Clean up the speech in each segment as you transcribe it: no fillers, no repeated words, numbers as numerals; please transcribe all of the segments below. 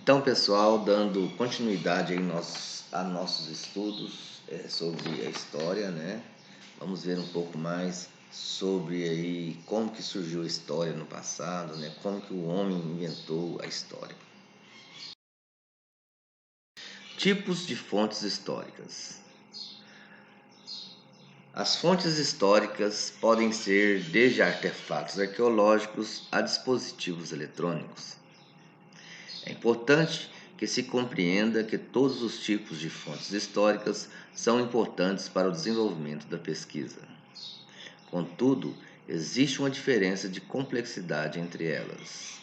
Então, pessoal, dando continuidade aí a nossos estudos sobre a história, né? Vamos ver um pouco mais sobre aí como que surgiu a história no passado, né? Como que o homem inventou a história. Tipos de fontes históricas. As fontes históricas podem ser desde artefatos arqueológicos a dispositivos eletrônicos. É importante que se compreenda que todos os tipos de fontes históricas são importantes para o desenvolvimento da pesquisa. Contudo, existe uma diferença de complexidade entre elas.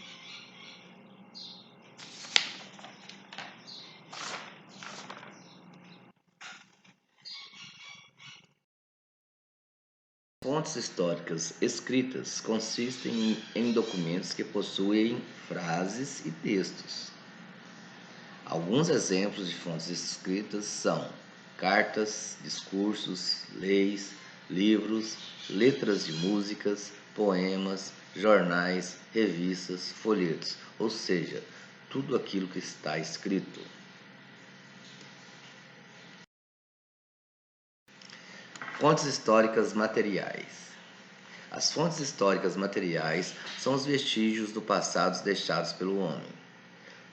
Fontes históricas escritas consistem em documentos que possuem frases e textos. Alguns exemplos de fontes escritas são cartas, discursos, leis, livros, letras de músicas, poemas, jornais, revistas, folhetos, ou seja, tudo aquilo que está escrito. Fontes históricas materiais. As fontes históricas materiais são os vestígios do passado deixados pelo homem.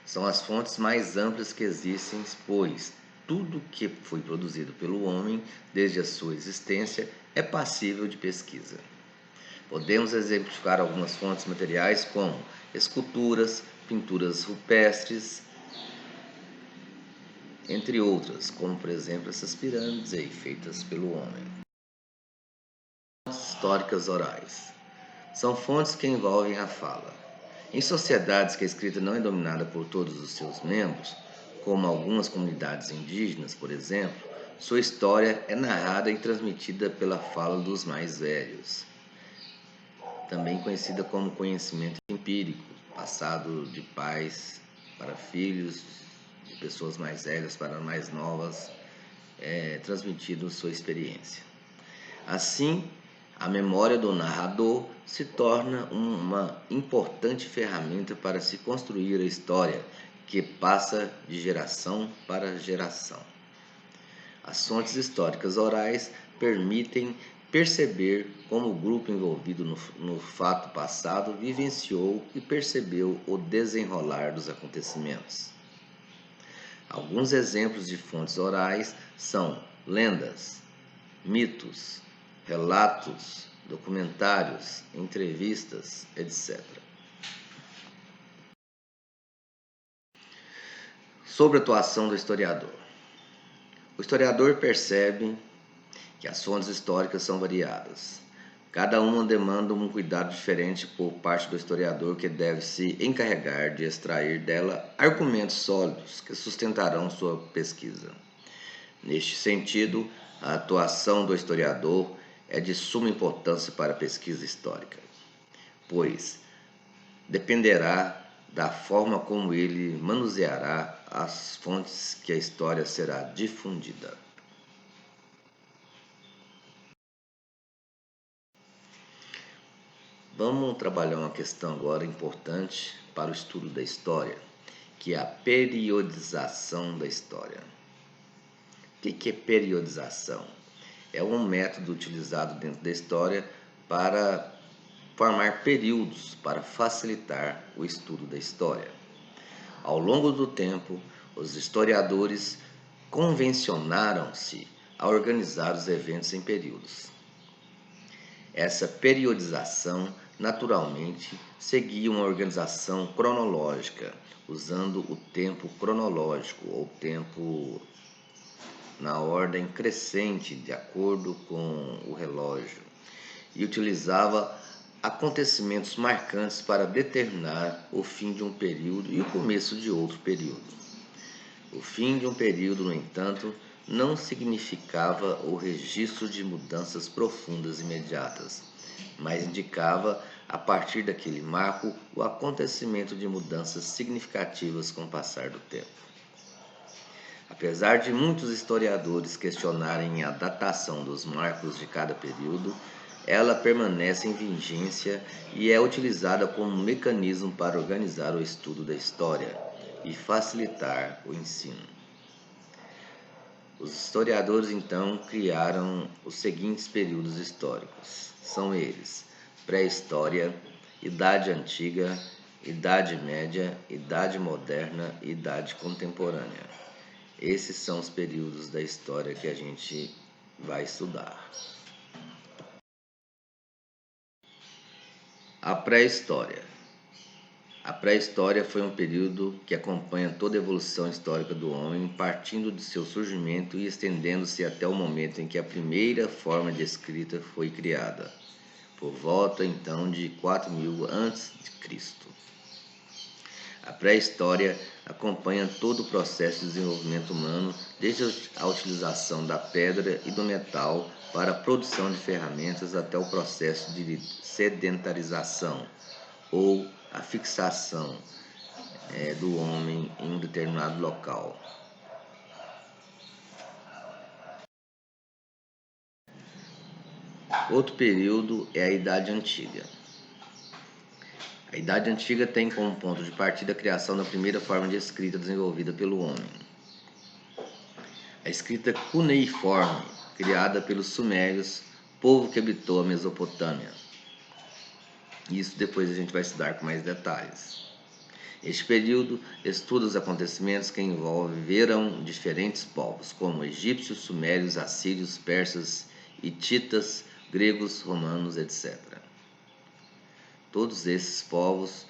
São as fontes mais amplas que existem, pois tudo que foi produzido pelo homem desde a sua existência é passível de pesquisa. Podemos exemplificar algumas fontes materiais como esculturas, pinturas rupestres, entre outras, como por exemplo essas pirâmides aí feitas pelo homem. Fontes históricas orais. São fontes que envolvem a fala. Em sociedades que a escrita não é dominada por todos os seus membros, como algumas comunidades indígenas, por exemplo, sua história é narrada e transmitida pela fala dos mais velhos, também conhecida como conhecimento empírico, passado de pais para filhos, de pessoas mais velhas para mais novas, transmitindo sua experiência. Assim, a memória do narrador se torna uma importante ferramenta para se construir a história, que passa de geração para geração. As fontes históricas orais permitem perceber como o grupo envolvido no fato passado vivenciou e percebeu o desenrolar dos acontecimentos. Alguns exemplos de fontes orais são lendas, mitos, relatos, documentários, entrevistas, etc. Sobre a atuação do historiador. O historiador percebe que as fontes históricas são variadas. Cada uma demanda um cuidado diferente por parte do historiador, que deve se encarregar de extrair dela argumentos sólidos que sustentarão sua pesquisa. Neste sentido, a atuação do historiador é de suma importância para a pesquisa histórica, pois dependerá da forma como ele manuseará as fontes que a história será difundida. Vamos trabalhar uma questão agora importante para o estudo da história, que é a periodização da história. O que é periodização? É um método utilizado dentro da história para formar períodos para facilitar o estudo da história. Ao longo do tempo, os historiadores convencionaram-se a organizar os eventos em períodos. Essa periodização, naturalmente, seguia uma organização cronológica, usando o tempo cronológico, ou tempo na ordem crescente, de acordo com o relógio, e utilizava acontecimentos marcantes para determinar o fim de um período e o começo de outro período. O fim de um período, no entanto, não significava o registro de mudanças profundas imediatas, mas indicava, a partir daquele marco, o acontecimento de mudanças significativas com o passar do tempo. Apesar de muitos historiadores questionarem a datação dos marcos de cada período, ela permanece em vigência e é utilizada como um mecanismo para organizar o estudo da história, e facilitar o ensino. Os historiadores, então, criaram os seguintes períodos históricos. São eles: pré-história, Idade Antiga, Idade Média, Idade Moderna e Idade Contemporânea. Esses são os períodos da história que a gente vai estudar. A pré-história. A pré-história foi um período que acompanha toda a evolução histórica do homem, partindo de seu surgimento e estendendo-se até o momento em que a primeira forma de escrita foi criada, por volta então de 4000 a.C. A pré-história acompanha todo o processo de desenvolvimento humano, desde a utilização da pedra e do metal para a produção de ferramentas até o processo de sedentarização ou a fixação do homem em um determinado local. Outro período é a Idade Antiga. A Idade Antiga tem como ponto de partida a criação da primeira forma de escrita desenvolvida pelo homem. A escrita cuneiforme, criada pelos sumérios, povo que habitou a Mesopotâmia. Isso depois a gente vai estudar com mais detalhes. Este período estuda os acontecimentos que envolveram diferentes povos, como egípcios, sumérios, assírios, persas, hititas, gregos, romanos, etc. Todos esses povos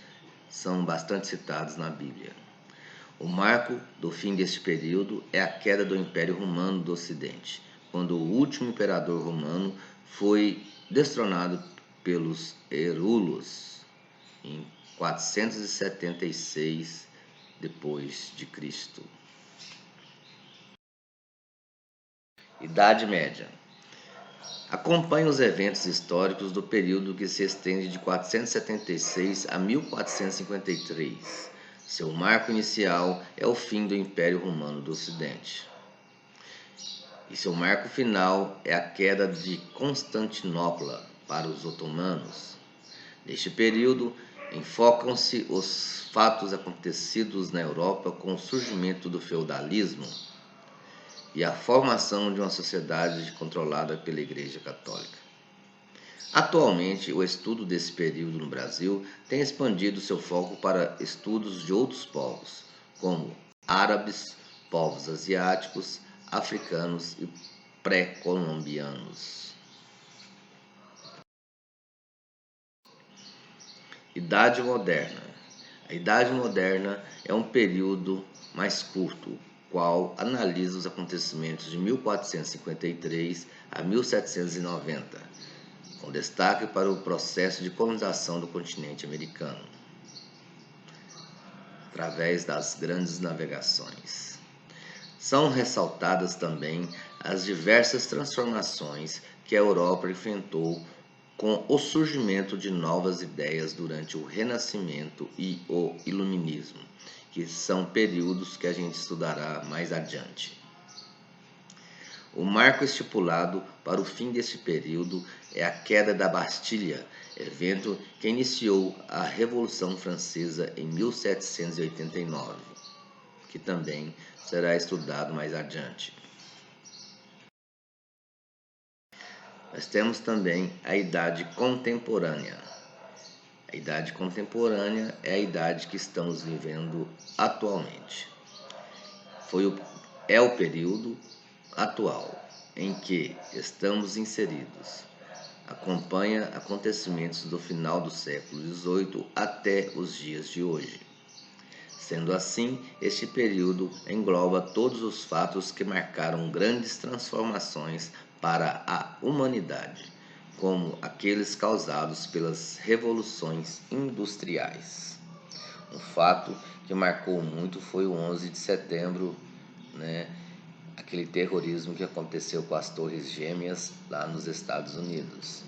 são bastante citados na Bíblia. O marco do fim deste período é a queda do Império Romano do Ocidente, quando o último imperador romano foi destronado pelos Herulos em 476 depois de Cristo. Idade Média. Acompanha os eventos históricos do período que se estende de 476 a 1453. Seu marco inicial é o fim do Império Romano do Ocidente. E seu marco final é a queda de Constantinopla para os otomanos. Neste período, enfocam-se os fatos acontecidos na Europa com o surgimento do feudalismo e a formação de uma sociedade controlada pela Igreja Católica. Atualmente, o estudo desse período no Brasil tem expandido seu foco para estudos de outros povos, como árabes, povos asiáticos, africanos e pré-colombianos. Idade Moderna. A Idade Moderna é um período mais curto, qual analisa os acontecimentos de 1453 a 1790, com destaque para o processo de colonização do continente americano, através das grandes navegações. São ressaltadas também as diversas transformações que a Europa enfrentou com o surgimento de novas ideias durante o Renascimento e o Iluminismo, que são períodos que a gente estudará mais adiante. O marco estipulado para o fim desse período é a queda da Bastilha, evento que iniciou a Revolução Francesa em 1789, que também será estudado mais adiante. Nós temos também a Idade Contemporânea. A Idade Contemporânea é a idade que estamos vivendo atualmente. É o período atual em que estamos inseridos. Acompanha acontecimentos do final do século XVIII até os dias de hoje. Sendo assim, este período engloba todos os fatos que marcaram grandes transformações para a humanidade, como aqueles causados pelas revoluções industriais. Um fato que marcou muito foi o 11 de setembro, aquele terrorismo que aconteceu com as Torres Gêmeas lá nos Estados Unidos.